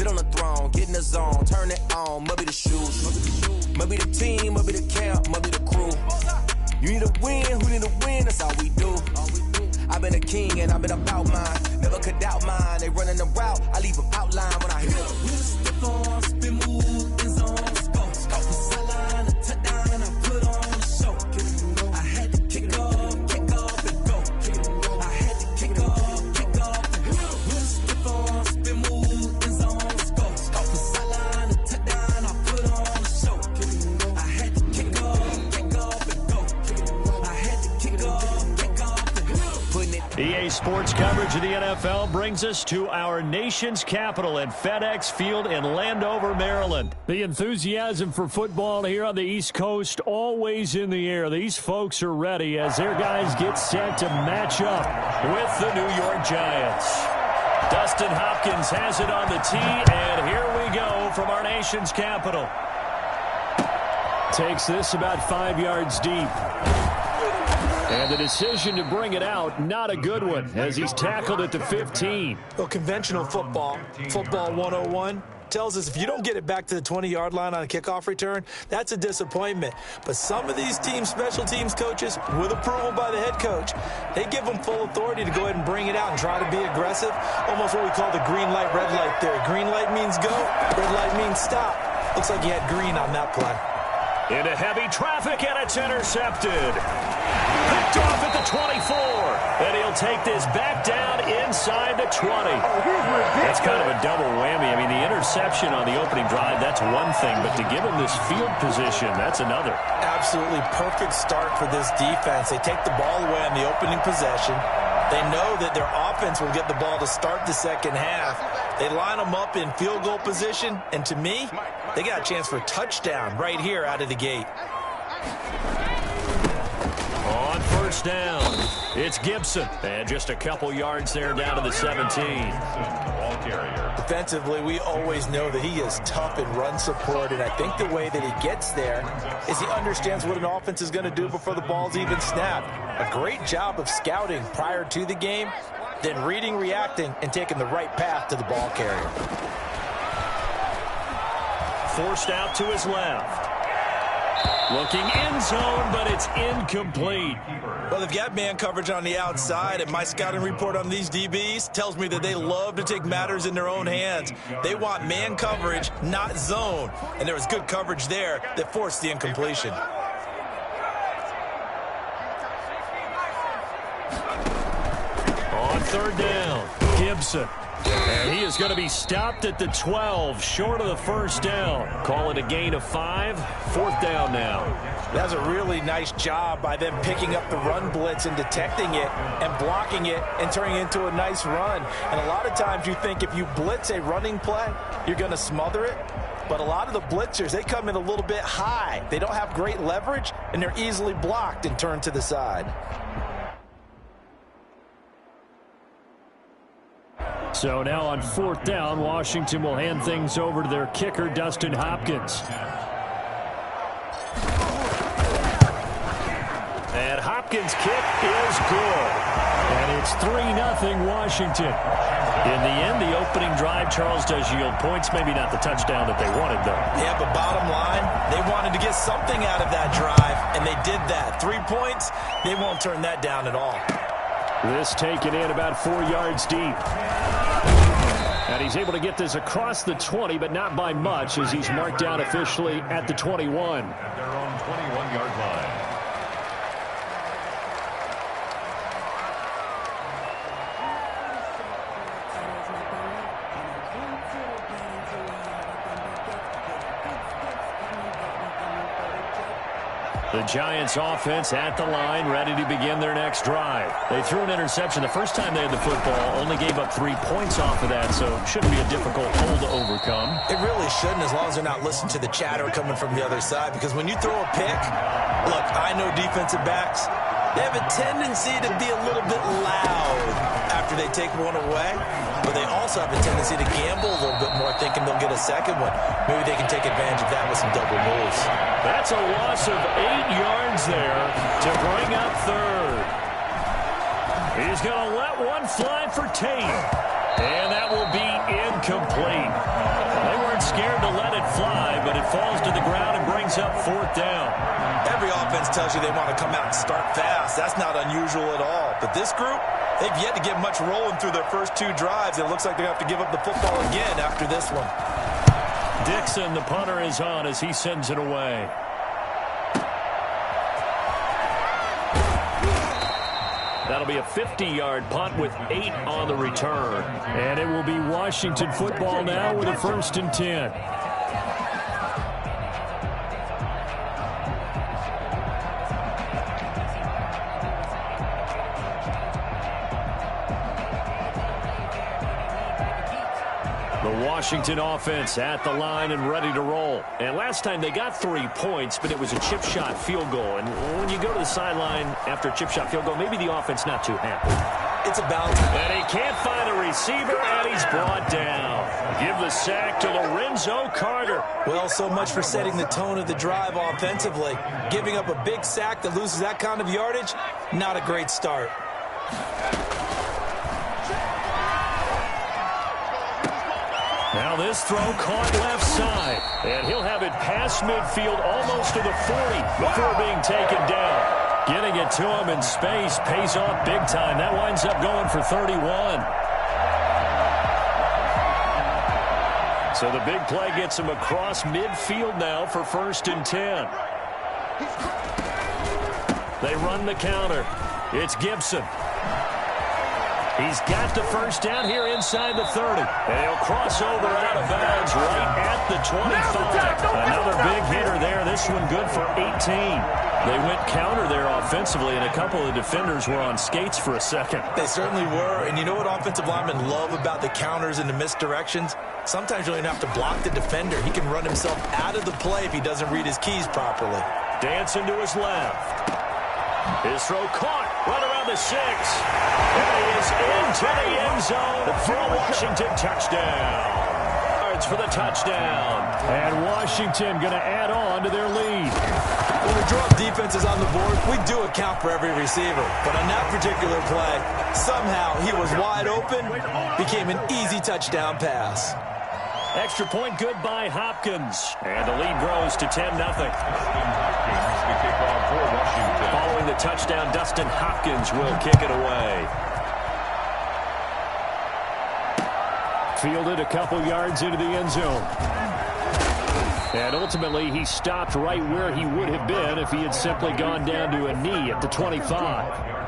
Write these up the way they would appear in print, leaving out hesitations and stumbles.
sit on the throne, get in the zone, turn it on, must be the shoes, must be the team, must be the camp, must be the crew. You need to win, who need to win, that's all we do. I've been a king and I've been about mine, never could doubt mine. They running the route, I leave them outline when I hit them. Step on, spin, move, in zone, scope. The sideline, a touchdown, and I put on the show. I had to kick off and go. I had to kick off and go. Step on, spin, move, in zone, scope. The sideline, a touchdown, I put on the show. I had to kick off and go. I had to kick off and go. EA Sports coverage of the NFL brings us to our nation's capital at FedEx Field in Landover, Maryland. The enthusiasm for football here on the East Coast always in the air. These folks are ready as their guys get set to match up with the New York Giants. Dustin Hopkins has it on the tee, and here we go from our nation's capital. Takes this about 5 yards deep. And the decision to bring it out, not a good one, as he's tackled at the 15. Well, conventional football 101, tells us if you don't get it back to the 20-yard line on a kickoff return, that's a disappointment. But some of these teams, special teams coaches, with approval by the head coach, they give them full authority to go ahead and bring it out and try to be aggressive. Almost what we call the green light, red light theory. Green light means go, red light means stop. Looks like he had green on that play. Into heavy traffic, and it's intercepted. Picked off at the 24. And he'll take this back down inside the 20. That's kind of a double whammy. I mean, the interception on the opening drive, that's one thing. But to give him this field position, that's another. Absolutely perfect start for this defense. They take the ball away on the opening possession. They know that their offense will get the ball to start the second half. They line them up in field goal position. And to me, they got a chance for a touchdown right here out of the gate. On first down, it's Gibson. And just a couple yards there down to the 17. Defensively, we always know that he is tough in run support, and I think the way that he gets there is he understands what an offense is going to do before the ball's even snapped. A great job of scouting prior to the game, then reading, reacting, and taking the right path to the ball carrier. Forced out to his left. Looking end zone, but it's incomplete. Well, they've got man coverage on the outside, and my scouting report on these DBs tells me that they love to take matters in their own hands. They want man coverage, not zone. And there was good coverage there that forced the incompletion. On third down, Gibson. And he is going to be stopped at the 12, short of the first down. Call it a gain of 5, fourth down now. That's a really nice job by them picking up the run blitz and detecting it and blocking it and turning it into a nice run. And a lot of times you think if you blitz a running play, you're going to smother it. But a lot of the blitzers, they come in a little bit high. They don't have great leverage, and they're easily blocked and turned to the side. So now on fourth down, Washington will hand things over to their kicker, Dustin Hopkins. And Hopkins' kick is good. And it's 3-0 Washington. In the end, the opening drive, Charles, does yield points. Maybe not the touchdown that they wanted, though. Yeah, but bottom line, they wanted to get something out of that drive, and they did that. 3 points, they won't turn that down at all. This taken in about 4 yards deep. And he's able to get this across the 20, but not by much, as he's marked down officially at the 21. At their own 21-yard line. The Giants offense at the line, ready to begin their next drive. They threw an interception the first time they had the football, only gave up 3 points off of that, so it shouldn't be a difficult hole to overcome. It really shouldn't, as long as they're not listening to the chatter coming from the other side, because when you throw a pick, look, I know defensive backs, they have a tendency to be a little bit loud after they take one away, but they also have a tendency to gamble a little bit more, thinking they'll get a second one. Maybe they can take advantage of that with some double moves. That's a loss of 8 yards there to bring up third. He's going to let one fly for Tate, and that will be incomplete. not scared to let it fly, but it falls to the ground and brings up 4th down. Every offense tells you they want to come out and start fast. That's not unusual at all. But this group, they've yet to get much rolling through their first 2 drives. It looks like they have to give up the football again after this one. Dixon, the punter, is on as he sends it away. That'll be a 50-yard punt with 8 on the return. And it will be Washington football now with a 1st and 10. The Washington offense at the line and ready to roll. And last time they got 3 points, but it was a chip shot field goal. And when you go to the sideline after a chip shot field goal, maybe the offense not too happy. It's a balance. And he can't find a receiver, and he's brought down. Give the sack to Lorenzo Carter. Well, so much for setting the tone of the drive offensively. Giving up a big sack that loses that kind of yardage, not a great start. Now this throw caught left side, and he'll have it past midfield almost to the 40 before being taken down. Getting it to him in space pays off big time. That winds up going for 31. So the big play gets him across midfield now for 1st and 10. They run the counter. It's Gibson. He's got the 1st down here inside the 30. And he'll cross over out of bounds right at the 25. Another big hitter there. This one good for 18. They went counter there offensively, and a couple of defenders were on skates for a second. They certainly were. And you know what offensive linemen love about the counters and the misdirections? Sometimes you don't even have to block the defender. He can run himself out of the play if he doesn't read his keys properly. Dancing to his left. His throw caught right around the 6. And he is into the end zone for a Washington touchdown. Yards for the touchdown. And Washington going to add on to their lead. When we draw defenses on the board, we do account for every receiver. But on that particular play, somehow he was wide open, became an easy touchdown pass. Extra point good by Hopkins. And the lead grows to 10-0. Following the touchdown, Dustin Hopkins will kick it away. Fielded a couple yards into the end zone. And ultimately, he stopped right where he would have been if he had simply gone down to a knee at the 25.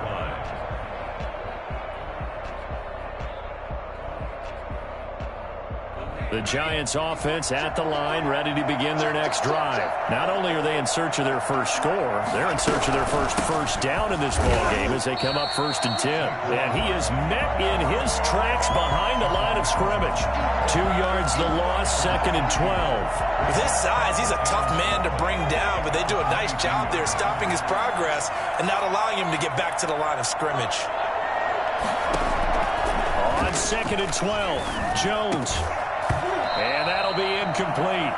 The Giants offense at the line, ready to begin their next drive. Not only are they in search of their first score, they're in search of their first down in this ballgame as they come up 1st and 10. And he is met in his tracks behind the line of scrimmage. 2 yards the loss, 2nd and 12. With his size, he's a tough man to bring down, but they do a nice job there stopping his progress and not allowing him to get back to the line of scrimmage. On 2nd and 12, Jones. And that'll be incomplete.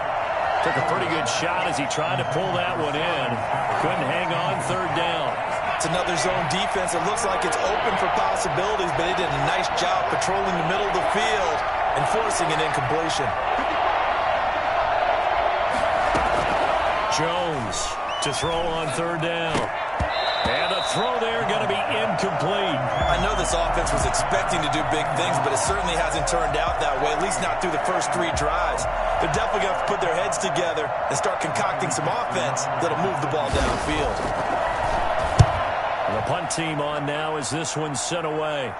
Took a pretty good shot as he tried to pull that one in. Couldn't hang on 3rd down. It's another zone defense. It looks like it's open for possibilities, but they did a nice job patrolling the middle of the field and forcing an incompletion. Jones to throw on 3rd down. And the throw there going to be incomplete. I know this offense was expecting to do big things, but it certainly hasn't turned out that way, at least not through the first 3 drives. They're definitely going to have to put their heads together and start concocting some offense that'll move the ball downfield. The punt team on now as this one's sent away.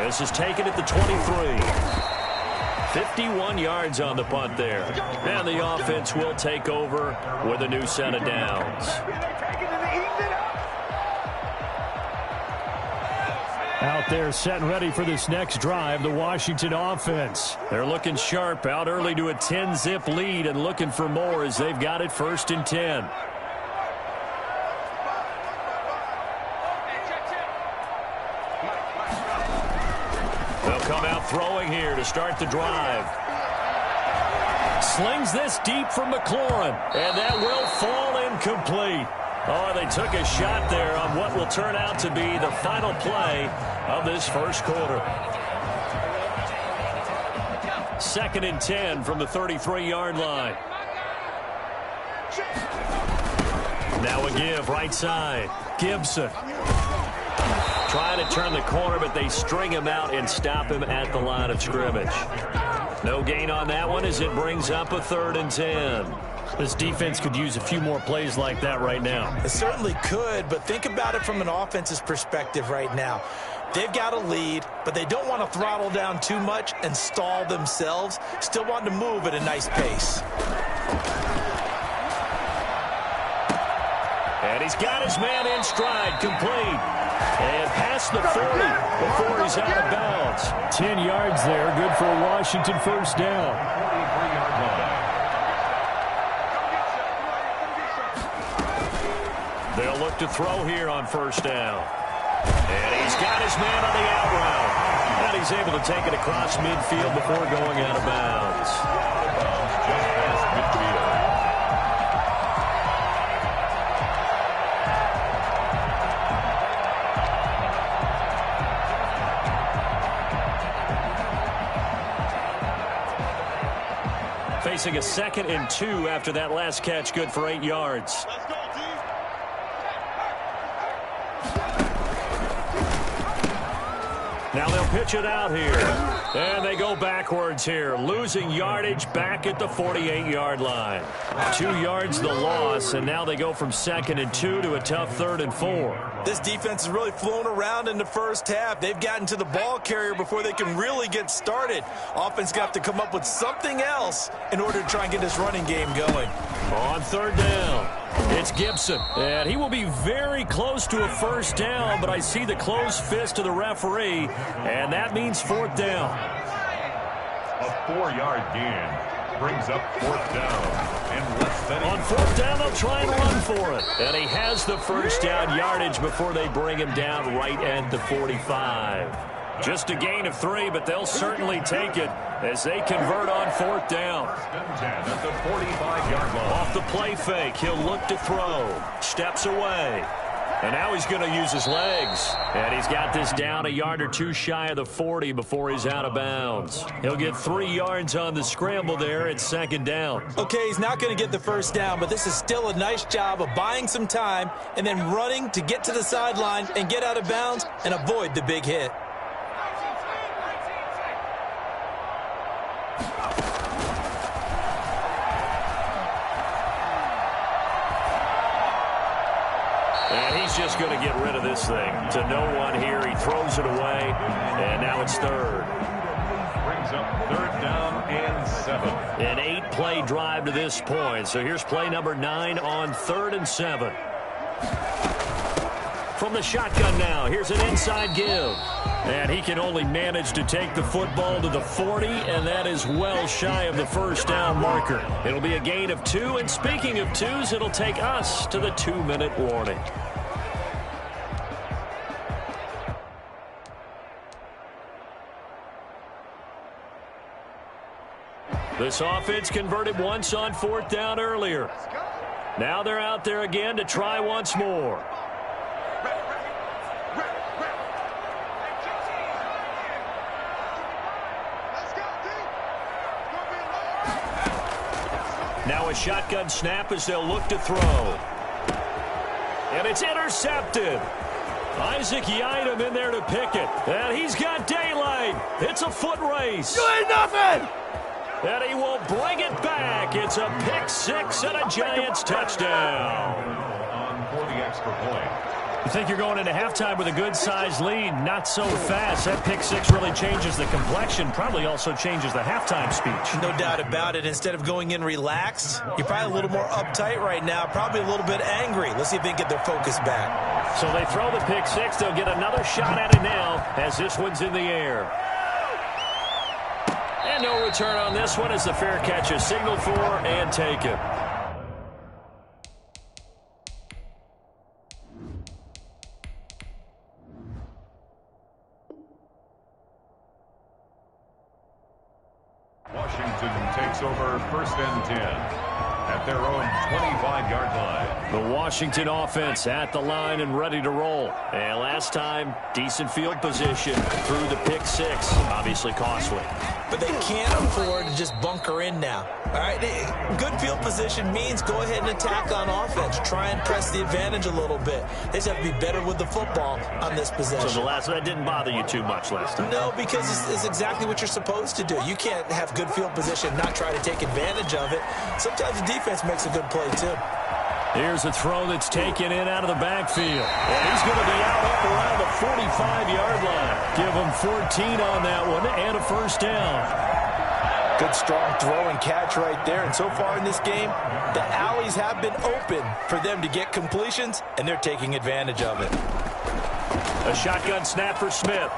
This is taken at the 23. 51 yards on the punt there. And the offense will take over with a new set of downs. Out there set and ready for this next drive, the Washington offense. They're looking sharp, out early to a 10-zip lead and looking for more as they've got it 1st and 10. They'll come out throwing here to start the drive. Slings this deep from McLaurin, and that will fall incomplete. Oh, they took a shot there on what will turn out to be the final play of this first quarter. 2nd and 10 from the 33-yard line. Now a give right side. Gibson. Trying to turn the corner, but they string him out and stop him at the line of scrimmage. No gain on that one as it brings up a 3rd and 10. This defense could use a few more plays like that right now. It certainly could, but think about it from an offense's perspective right now. They've got a lead, but they don't want to throttle down too much and stall themselves. Still want to move at a nice pace. And he's got his man in stride, complete. And past the 40 before he's out of bounds. 10 yards there, good for a Washington 1st down. 43-yard line. They'll look to throw here on 1st down. And he's got his man on the out route. And he's able to take it across midfield before going out of bounds. Just past midfield. Facing a 2nd and 2 after that last catch, good for 8 yards. Now they'll pitch it out here. And they go backwards here, losing yardage back at the 48-yard line. 2 yards the loss, and now they go from 2nd and 2 to a tough 3rd and 4. This defense has really flown around in the first half. They've gotten to the ball carrier before they can really get started. Offense got to come up with something else in order to try and get this running game going. On 3rd down, it's Gibson. And he will be very close to a 1st down, but I see the closed fist of the referee, and that means 4th down. A 4-yard gain brings up 4th down. And less than on 4th down, they'll try and run for it. And he has the 1st down yardage before they bring him down right at the 45. Just a gain of 3, but they'll certainly take it as they convert on 4th down. at the 45-yard line. Off the play fake, he'll look to throw. Steps away. And now he's going to use his legs. And he's got this down a yard or 2 shy of the 40 before he's out of bounds. He'll get 3 yards on the scramble there at 2nd down. Okay, he's not going to get the 1st down, but this is still a nice job of buying some time and then running to get to the sideline and get out of bounds and avoid the big hit. And he's just going to get rid of this thing. To no one here. He throws it away. And now it's 3rd. Brings up 3rd down and 7. An 8-play drive to this point. So here's play number 9 on 3rd and 7. From the shotgun now. Here's an inside give. And he can only manage to take the football to the 40, and that is well shy of the 1st down marker. It'll be a gain of 2, and speaking of 2s, it'll take us to the 2-minute warning. This offense converted once on 4th down earlier. Now they're out there again to try once more. Now a shotgun snap as they'll look to throw. And it's intercepted. Isaac Yiadom in there to pick it. And he's got daylight. It's a foot race. You ain't nothing! And he will bring it back. It's a pick 6 and a Giants touchdown. On for the extra point. You think you're going into halftime with a good-sized lead. Not so fast. That pick 6 really changes the complexion. Probably also changes the halftime speech. No doubt about it. Instead of going in relaxed, you're probably a little more uptight right now. Probably a little bit angry. Let's see if they can get their focus back. So they throw the pick 6. They'll get another shot at it now as this one's in the air. And no return on this one as the fair catch is signaled for and taken. Washington takes over 1st and 10. at their own 25-yard line. The Washington offense at the line and ready to roll. And last time, decent field position through the pick six. Obviously costly. But they can't afford to just bunker in now. All right, good field position means go ahead and attack on offense. Try and press the advantage a little bit. They just have to be better with the football on this possession. So that didn't bother you too much last time? No, because it's exactly what you're supposed to do. You can't have good field position and not try to take advantage of it. Sometimes the defense makes a good play, too. Here's a throw that's taken in out of the backfield. And he's going to be out up around the 45-yard line. Give him 14 on that one and a first down. Good strong throw and catch right there. And so far in this game, the alleys have been open for them to get completions, and they're taking advantage of it. A shotgun snap for Smith.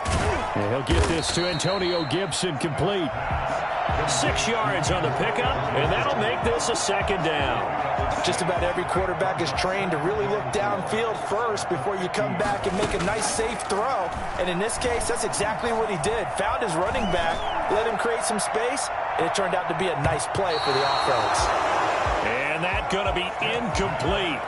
And he'll get this to Antonio Gibson, complete. 6 yards on the pickup, and that'll make this a second down. Just about every quarterback is trained to really look downfield first before you come back and make a nice, safe throw. And in this case, that's exactly what he did. Found his running back, let him create some space, and it turned out to be a nice play for the offense. And that's going to be incomplete.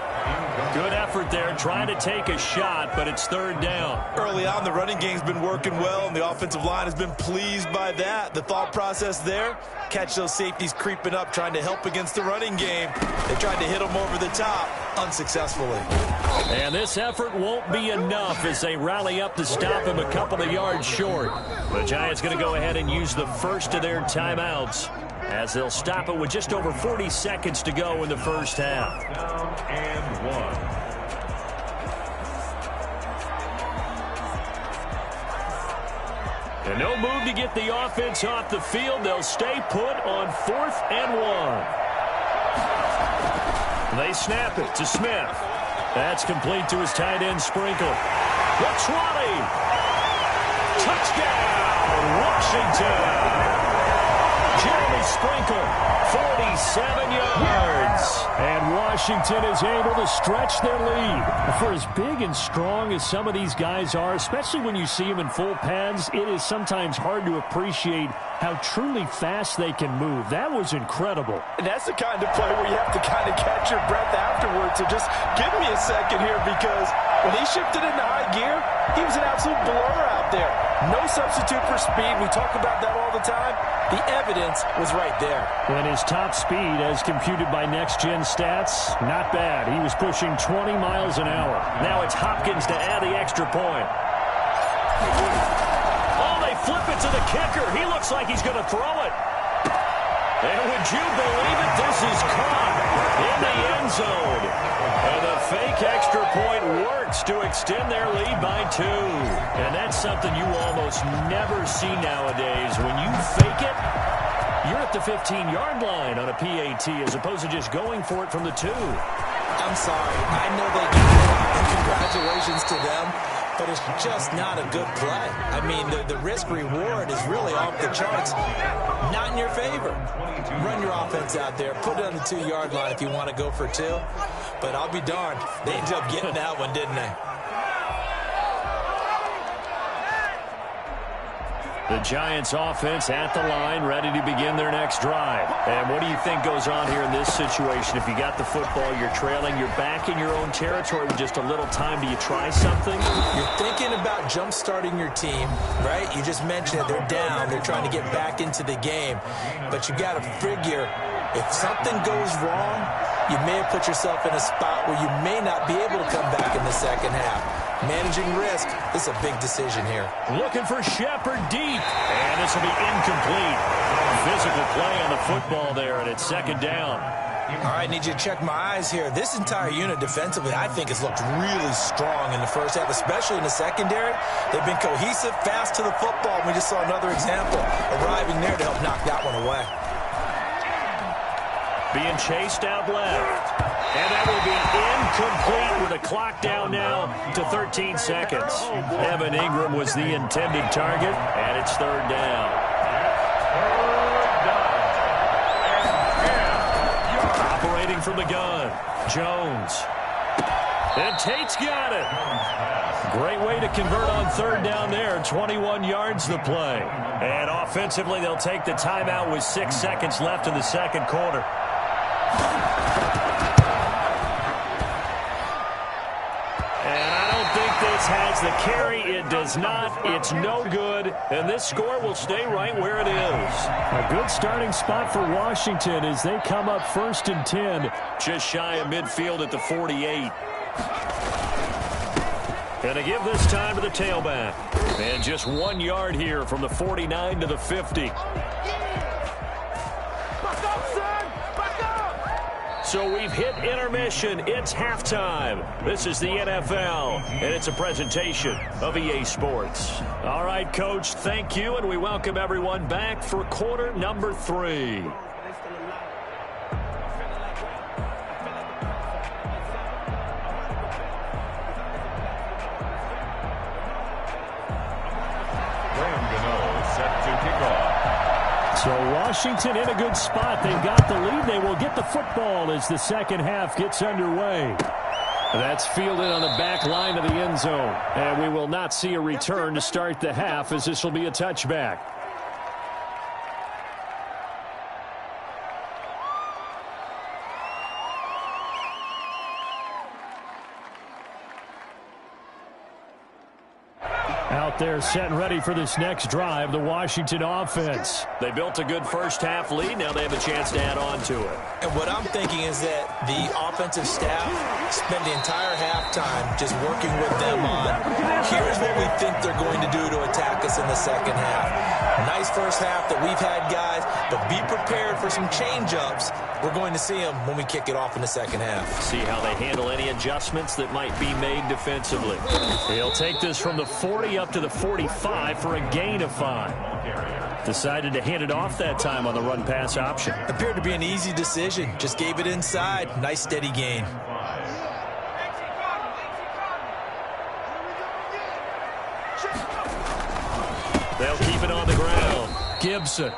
Good effort there, trying to take a shot, but it's third down. Early on, the running game's been working well, and the offensive line has been pleased by that. The thought process there, catch those safeties creeping up, trying to help against the running game. They tried to hit them over the top, unsuccessfully. And this effort won't be enough as they rally up to stop him a couple of yards short. The Giants going to go ahead and use the first of their timeouts, as they'll stop it with just over 40 seconds to go in the first half. Down and 1. And no move to get the offense off the field. They'll stay put on 4th and 1. They snap it to Smith. That's complete to his tight end, Sprinkle. The 20. Touchdown, Washington. Jeremy Sprinkle, 47 yards. And Washington is able to stretch their lead. For as big and strong as some of these guys are, especially when you see them in full pads, it is sometimes hard to appreciate how truly fast they can move. That was incredible. And that's the kind of play where you have to kind of catch your breath afterwards. So just give me a second here, because when he shifted into high gear, he was an absolute blur out there. No substitute for speed. We talk about that all the time. The evidence was right there. And his top speed, as computed by Next Gen Stats, not bad. He was pushing 20 miles an hour. Now it's Hopkins to add the extra point. Oh, they flip it to the kicker. He looks like he's going to throw it. And would you believe it? This is caught in the end zone. And the fake extra point works to extend their lead by 2. And that's something you almost never see nowadays. When you fake it, you're at the 15-yard line on a PAT as opposed to just going for it from the 2. I'm sorry. I know they got it, and congratulations to them, but it's just not a good play. I mean, the risk-reward is really off the charts. Not in your favor. Run your offense out there. Put it on the 2-yard line if you want to go for 2. But I'll be darned. They ended up getting that one, didn't they? The Giants offense at the line, ready to begin their next drive. And what do you think goes on here in this situation? If you got the football, you're trailing, you're back in your own territory with just a little time. Do you try something? You're thinking about jump-starting your team, right? You just mentioned it. They're down. They're trying to get back into the game. But you got to figure, if something goes wrong, you may have put yourself in a spot where you may not be able to come back in the second half. Managing risk is a big decision here. Looking for Shepard deep. And this will be incomplete. Physical play on the football there, and it's second down. All right, need you to check my eyes here. This entire unit defensively, I think, has looked really strong in the first half, especially in the secondary. They've been cohesive, fast to the football. We just saw another example arriving there to help knock that one away. Being chased out left. And that will be incomplete with a clock down now to 13 seconds. Evan Ingram was the intended target, and it's third down. Operating from the gun, Jones. And Tate's got it. Great way to convert on third down there. 21 yards the play. And offensively, they'll take the timeout with 6 seconds left in the second quarter. This has the carry. It does not. It's no good. And this score will stay right where it is. A good starting spot for Washington as they come up 1st and 10. Just shy of midfield at the 48. And to give this time to the tailback. And just 1 yard here from the 49 to the 50. So we've hit intermission. It's halftime. This is the NFL, and it's a presentation of EA Sports. All right, Coach, thank you, and we welcome everyone back for quarter number 3. So Washington in a good spot. They've got the lead. They will get the football as the second half gets underway. That's fielded on the back line of the end zone. And we will not see a return to start the half as this will be a touchback. Out there set and ready for this next drive, the Washington offense. They built a good first half lead. Now they have a chance to add on to it. And what I'm thinking is that the offensive staff spent the entire halftime just working with them on, here's what we think they're going to do to attack us in the second half. Nice first half that we've had, guys, but be prepared for some change-ups. We're going to see them when we kick it off in the second half. See how they handle any adjustments that might be made defensively. He'll take this from the 40 up to the 45 for a gain of 5. Decided to hand it off that time on the run-pass option. Appeared to be an easy decision. Just gave it inside. Nice steady gain. They'll keep it on the ground. Gibson.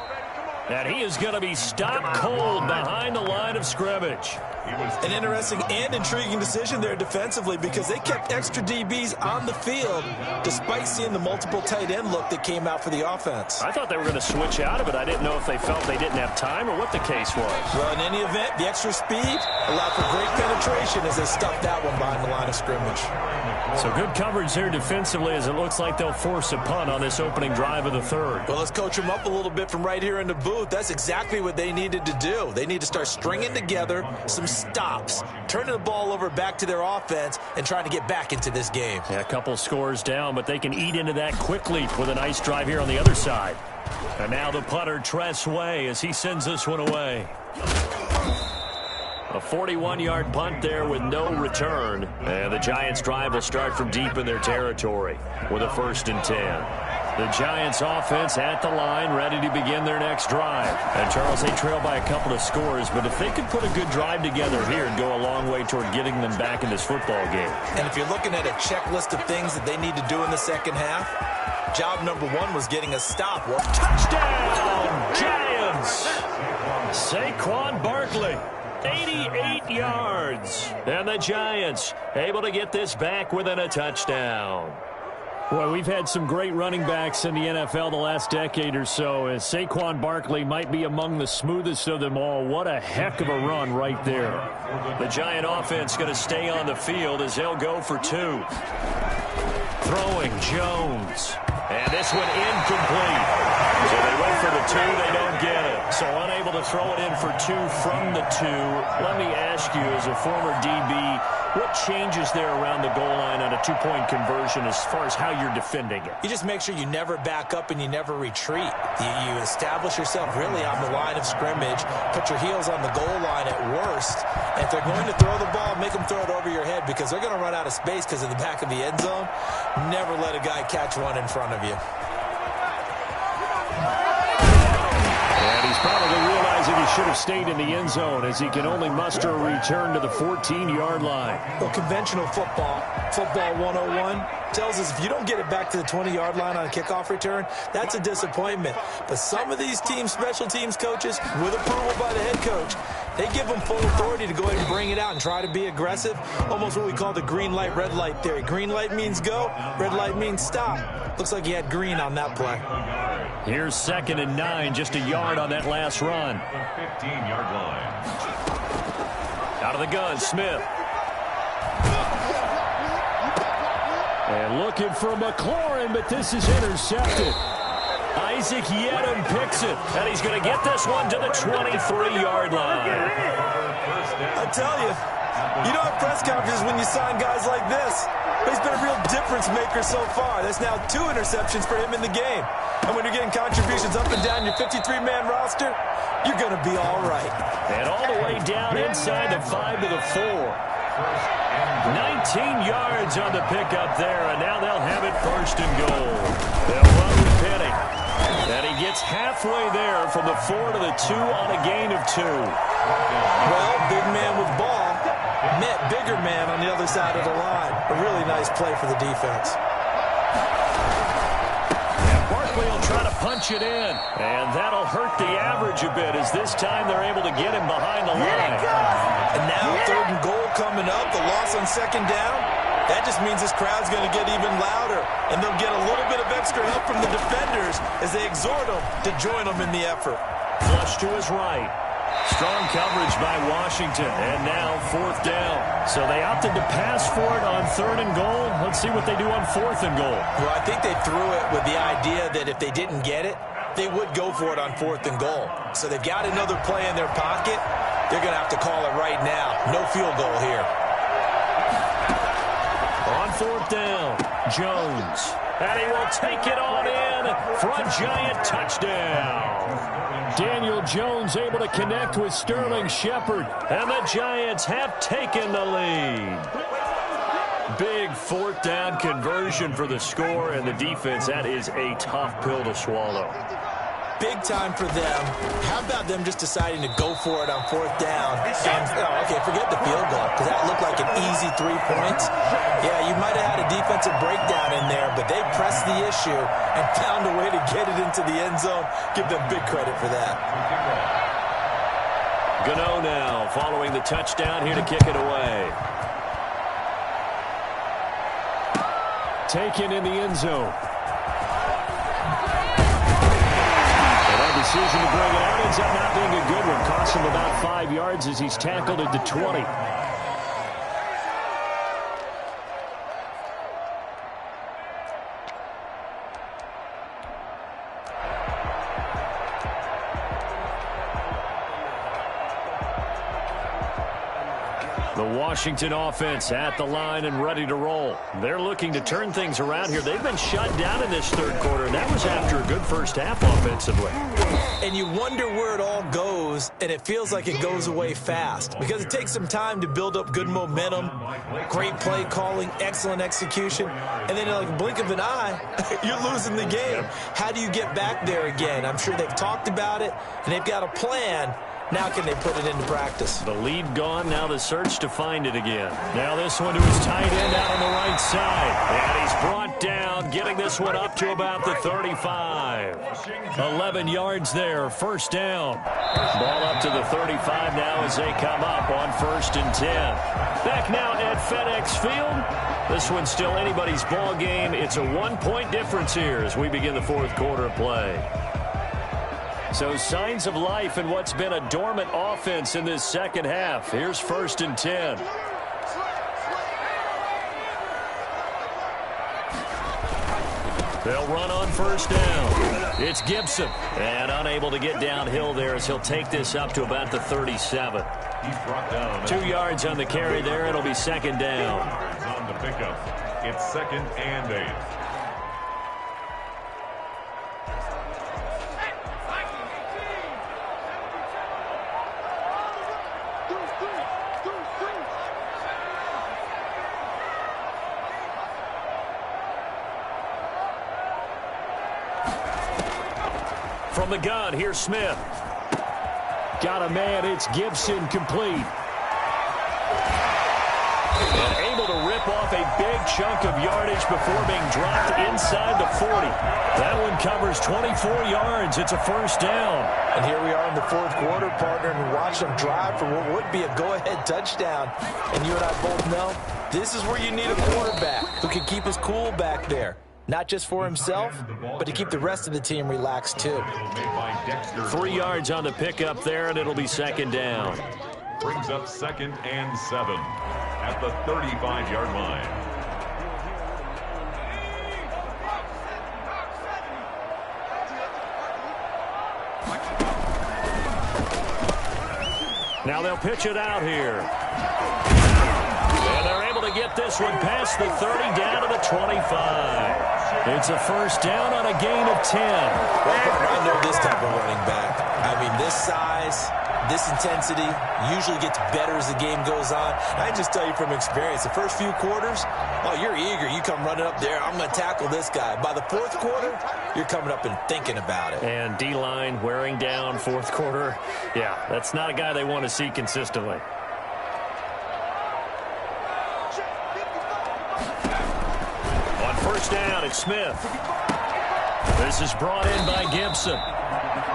And he is going to be stopped cold behind the line of scrimmage. An interesting and intriguing decision there defensively because they kept extra DBs on the field despite seeing the multiple tight end look that came out for the offense. I thought they were going to switch out of it. I didn't know if they felt they didn't have time or what the case was. Well, in any event, the extra speed allowed for great penetration as they stuffed that one behind the line of scrimmage. So good coverage there defensively as it looks like they'll force a punt on this opening drive of the third. Well, let's coach them up a little bit from right here in the booth. That's exactly what they needed to do. They need to start stringing together some stops, turning the ball over back to their offense, and trying to get back into this game. Yeah, a couple scores down, but they can eat into that quickly with a nice drive here on the other side. And now the punter, Tress Way, as he sends this one away. A 41-yard punt there with no return. And the Giants' drive will start from deep in their territory with a 1st and 10. The Giants offense at the line, ready to begin their next drive. And Charles, they trail by a couple of scores, but if they could put a good drive together here and go a long way toward getting them back in this football game. And if you're looking at a checklist of things that they need to do in the second half, job number 1 was getting a stop. Well, touchdown, Giants! Saquon Barkley. 88 yards. And the Giants able to get this back within a touchdown. Well, we've had some great running backs in the NFL the last decade or so, as Saquon Barkley might be among the smoothest of them all. What a heck of a run right there. The Giant offense going to stay on the field as they'll go for 2. Throwing Jones. And this one incomplete. So they went for the 2, they don't get it. So unable to throw it in for 2 from the 2. Let me ask you, as a former DB, what changes there around the goal line on a 2-point conversion as far as how you're defending it? You just make sure you never back up and you never retreat. You establish yourself really on the line of scrimmage, put your heels on the goal line at worst. And if they're going to throw the ball, make them throw it over your head because they're going to run out of space because of the back of the end zone. Never let a guy catch one in front of you. And he's probably realizing he should have stayed in the end zone as he can only muster a return to the 14-yard line. Well, conventional football 101, tells us if you don't get it back to the 20-yard line on a kickoff return, that's a disappointment. But some of these teams, special teams coaches, with approval by the head coach, they give them full authority to go ahead and bring it out and try to be aggressive. Almost what we call the green light, red light theory. Green light means go, red light means stop. Looks like he had green on that play. Here's 2nd and 9, just a yard on that last run. 15-yard line. Out of the gun, Smith. And looking for McLaurin, but this is intercepted. Isaac Yedem picks it, and he's going to get this one to the 23-yard line. I tell you, you don't have press conferences when you sign guys like this. But he's been a real difference maker so far. There's now 2 interceptions for him in the game. And when you're getting contributions up and down your 53-man roster, you're going to be all right. And all the way down inside the 5 to the 4. 19 yards on the pickup there, and now they'll have it first and goal. They'll run with Penny. And he gets halfway there from the 4 to the 2 on a gain of 2. Well, big man with ball met bigger man on the other side of the line. A really nice play for the defense. And Barkley will try to punch it in. And that'll hurt the average a bit, as this time they're able to get him behind the line. And now 3rd and goal coming up. The loss on 2nd down. That just means this crowd's going to get even louder. And they'll get a little bit of extra help from the defenders as they exhort them to join them in the effort. Flush to his right. Strong coverage by Washington. And now 4th down. So they opted to pass for it on 3rd and goal. Let's see what they do on 4th and goal. Well, I think they threw it with the idea that if they didn't get it, they would go for it on 4th and goal. So they've got another play in their pocket. They're going to have to call it right now. No field goal here. On 4th down, Jones. And he will take it on in for a Giant touchdown. Daniel Jones able to connect with Sterling Shepard. And the Giants have taken the lead. Big 4th down conversion for the score, and the defense, that is a tough pill to swallow. Big time for them. How about them just deciding to go for it on 4th down? And, okay, forget the field goal, because that looked like an easy 3 points. Yeah, you might have had a defensive breakdown in there, but they pressed the issue and found a way to get it into the end zone. Give them big credit for that. Gano now following the touchdown here to kick it away. Taken in the end zone. Decision to bring it out ends up not being a good one. Costs him about 5 yards as he's tackled at the 20. The Washington offense at the line and ready to roll. They're looking to turn things around here. They've been shut down in this 3rd quarter, and that was after a good first half offensively. And you wonder where it all goes, and it feels like it goes away fast because it takes some time to build up good momentum, great play calling, excellent execution, and then in like a blink of an eye, you're losing the game. How do you get back there again? I'm sure they've talked about it, and they've got a plan. Now can they put it into practice? The lead gone, now the search to find it again. Now this one to his tight end out on the right side. And he's brought down, getting this one up to about the 35. 11 yards there, 1st down. Ball up to the 35 now as they come up on 1st and 10. Back now at FedEx Field. This one's still anybody's ball game. It's a 1-point difference here as we begin the 4th quarter of play. So signs of life in what's been a dormant offense in this 2nd half. Here's 1st and 10. They'll run on 1st down. It's Gibson. And unable to get downhill there as he'll take this up to about the 37. 2 yards on the carry there. It'll be 2nd down. On the pickup, it's 2nd and 8. From the gun, here's Smith. Got a man, it's Gibson, complete. And able to rip off a big chunk of yardage before being dropped inside the 40. That one covers 24 yards. It's a 1st down. And here we are in the 4th quarter, partner, and watch them drive for what would be a go-ahead touchdown. And you and I both know this is where you need a quarterback who can keep his cool back there. Not just for himself, but to keep the rest of the team relaxed, too. 3 yards on the pickup there, and it'll be 2nd down. Brings up 2nd and 7 at the 35-yard line. Now they'll pitch it out here. And they're able to get this one past the 30 down to the 25. It's a first down on a gain of 10. Well, I know this type of running back. I mean, this size, this intensity usually gets better as the game goes on. And I just tell you from experience, the first few quarters, oh, you're eager. You come running up there, I'm going to tackle this guy. By the fourth quarter, you're coming up and thinking about it. And D-line wearing down fourth quarter. Yeah, that's not a guy they want to see consistently. On first down, it's Smith. This is brought in by Gibson.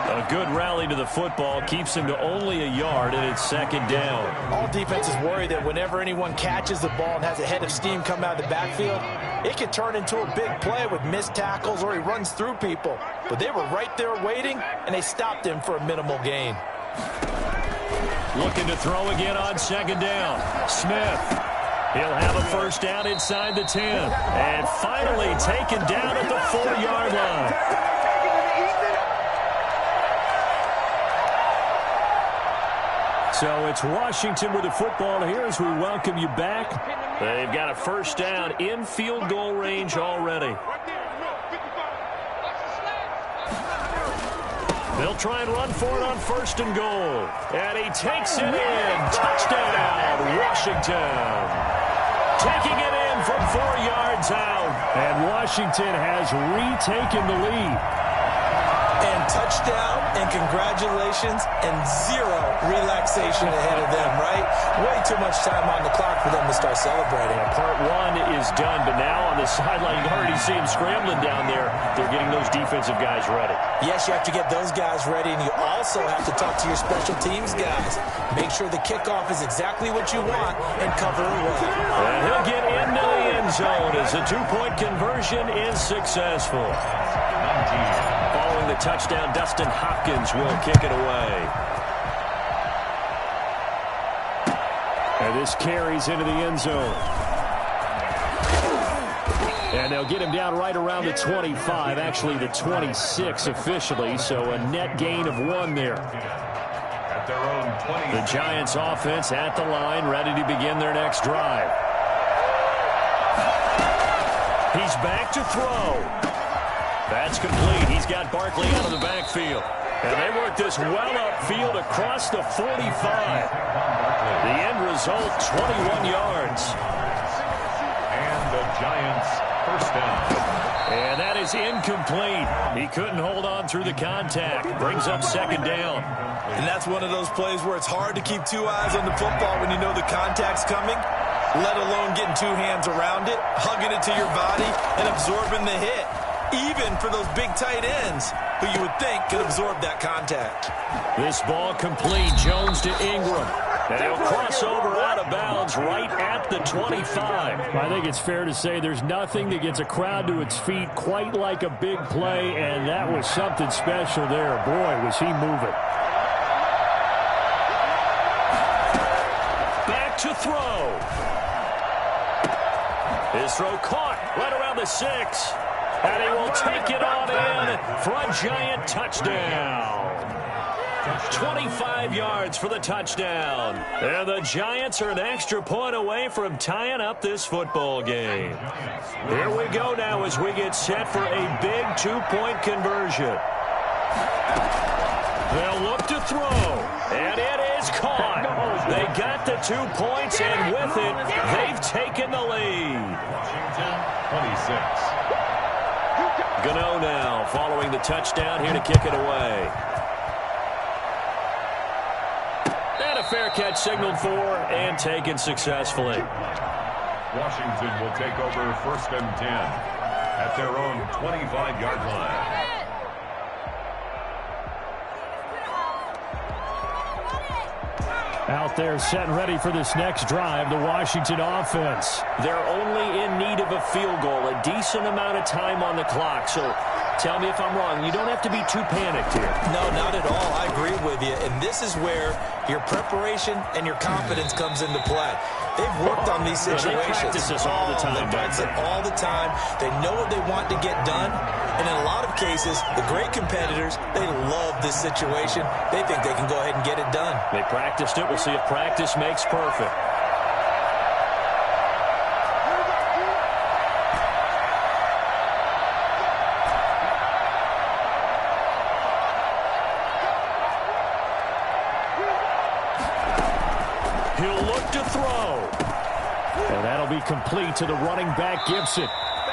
A good rally to the football keeps him to only a yard, and it's second down. All defenses worry that whenever anyone catches the ball and has a head of steam come out of the backfield, it can turn into a big play with missed tackles or he runs through people. But they were right there waiting, and they stopped him for a minimal gain. Looking to throw again on second down. Smith. He'll have a first down inside the 10. And finally taken down at the 4-yard line. So it's Washington with the football here as we welcome you back. They've got a first down in field goal range already. They'll try and run for it on first and goal. And he takes it in. Touchdown, Washington. Taking it in from 4 yards out. And Washington has retaken the lead. And touchdown, and congratulations, and zero relaxation ahead of them, right? Way too much time on the clock for them to start celebrating. Part one is done, but now on the sideline, you already see them scrambling down there. They're getting those defensive guys ready. Yes, you have to get those guys ready, and you also have to talk to your special teams guys. Make sure the kickoff is exactly what you want, and cover it well. And he'll get into the end zone as the two-point conversion is successful. Following the touchdown, Dustin Hopkins will kick it away. And this carries into the end zone. And they'll get him down right around the 25, actually the 26 officially, so a net gain of 1 there. At their own 20. The Giants offense at the line, ready to begin their next drive. He's back to throw. That's complete. He's got Barkley out of the backfield. And they work this well upfield across the 45. The end result, 21 yards. And the Giants first down. And that is incomplete. He couldn't hold on through the contact. Brings up second down. And that's one of those plays where it's hard to keep 2 eyes on the football when you know the contact's coming, let alone getting 2 hands around it, hugging it to your body, and absorbing the hit. Even for those big tight ends who you would think could absorb that contact. This ball complete. Jones to Ingram. And he'll cross over out of bounds right at the 25. I think it's fair to say there's nothing that gets a crowd to its feet quite like a big play, and that was something special there. Boy, was he moving. Back to throw. His throw caught right around the 6. And he will take it on in for a Giant touchdown. 25 yards for the touchdown. And the Giants are an extra point away from tying up this football game. Here we go now as we get set for a big 2-point conversion. They'll look to throw. And it is caught. They got the 2 points, and with it, they've taken the lead. 26. Gano now following the touchdown here to kick it away. And a fair catch signaled for and taken successfully. Washington will take over first and 10 at their own 25-yard line. Out there set and ready for this next drive, the Washington offense. They're only in need of a field goal, a decent amount of time on the clock. So Tell me if I'm wrong. You don't have to be too panicked here. No, not at all. I agree with you. And this is where your preparation and your confidence comes into play. They've worked on these situations. They practice this all the time. They practice it all the time. They know what they want to get done. And in a lot of cases, the great competitors, they love this situation. They think they can go ahead and get it done. They practiced it. We'll see if practice makes perfect. He'll look to throw. And that'll be complete to the running back, Gibson.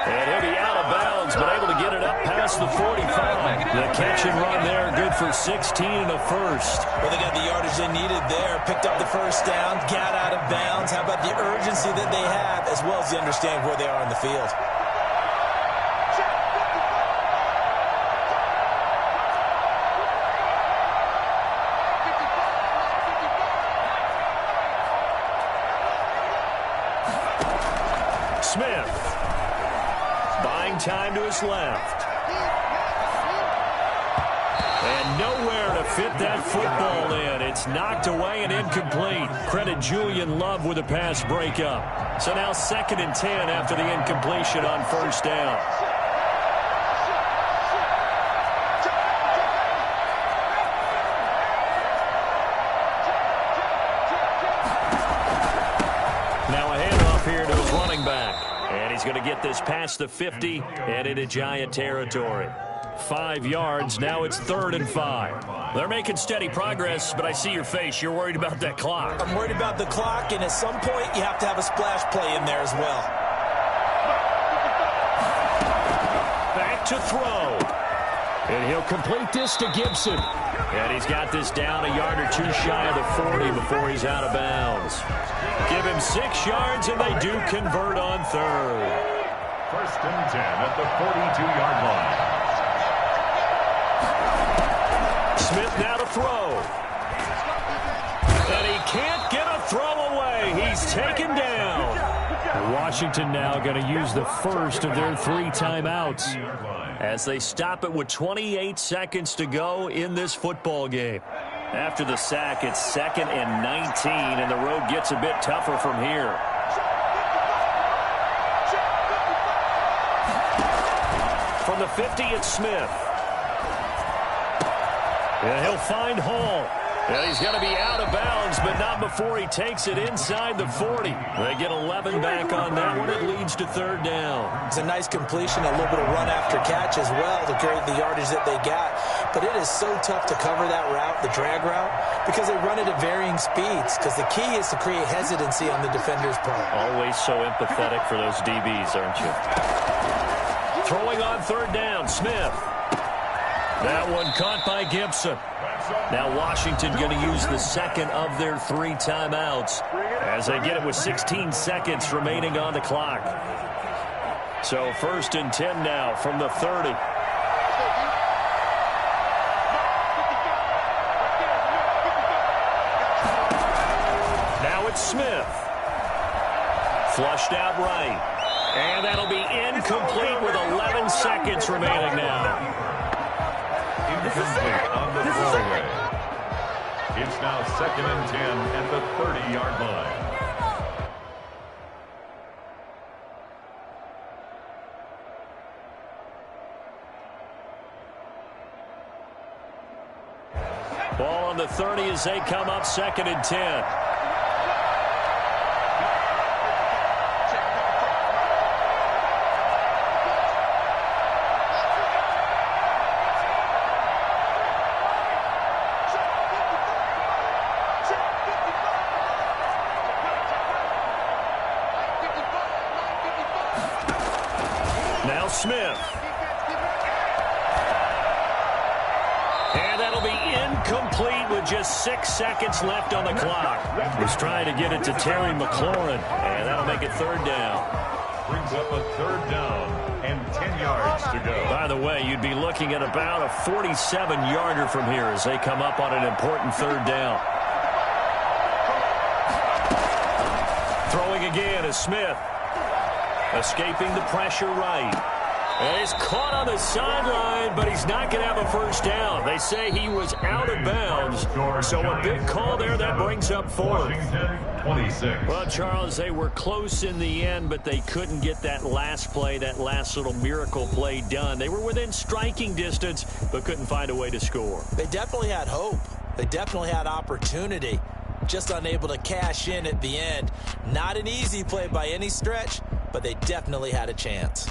And he'll be out of bounds, but able to get it up past the 45. The catch and run there, good for 16 and a first. Well, they got the yardage they needed there. Picked up the first down, got out of bounds. How about the urgency that they have, as well as the understanding where they are in the field? Smith. Buying time to his left. And nowhere to fit that football in. It's knocked away and incomplete. Credit Julian Love with a pass breakup. So now 2nd and 10 after the incompletion on first down. Now a handoff here to his running back. And he's going to get this past the 50 and into Giant territory. 5 yards. Now it's 3rd and 5. They're making steady progress, but I see your face. You're worried about that clock. I'm worried about the clock, and at some point you have to have a splash play in there as well. Back to throw. And he'll complete this to Gibson. And he's got this down a yard or two shy of the 40 before he's out of bounds. Give him 6 yards, and they do convert on 3rd. 1st and 10 at the 42-yard line. Smith now to throw. And he can't get a throw away. He's taken down. Washington now going to use the first of their 3 timeouts. As they stop it with 28 seconds to go in this football game. After the sack, it's 2nd and 19, and the road gets a bit tougher from here. From the 50, it's Smith. And he'll find Hall. And he's going to be out of bounds, but not before he takes it inside the 40. They get 11 back on that one. It leads to 3rd down. It's a nice completion, a little bit of run after catch as well to create the yardage that they got. But it is so tough to cover that route, the drag route, because they run it at varying speeds. Because the key is to create hesitancy on the defender's part. Always so empathetic for those DBs, aren't you? Throwing on 3rd down, Smith. That one caught by Gibson. Now Washington going to use the 2nd of their 3 timeouts as they get it with 16 seconds remaining on the clock. So 1st and 10 now from the 30. Now it's Smith. Flushed out right. And that'll be incomplete with 11 seconds remaining now. Incomplete on the throwaway. It's now 2nd and 10 at the 30-yard line. Ball on the 30 as they come up 2nd and 10. Now Smith. And that'll be incomplete with just 6 seconds left on the clock. He's trying to get it to Terry McLaurin, and that'll make it 3rd down. Brings up a 3rd down and 10 yards to go. By the way, you'd be looking at about a 47-yarder from here as they come up on an important 3rd down. Throwing again is Smith. Escaping the pressure right. And he's caught on the sideline, but he's not going to have a first down. They say he was out of bounds, so a big call there that brings up fourth. 26. Well, Charles, they were close in the end, but they couldn't get that last play, that last little miracle play done. They were within striking distance, but couldn't find a way to score. They definitely had hope. They definitely had opportunity. Just unable to cash in at the end. Not an easy play by any stretch, but they definitely had a chance.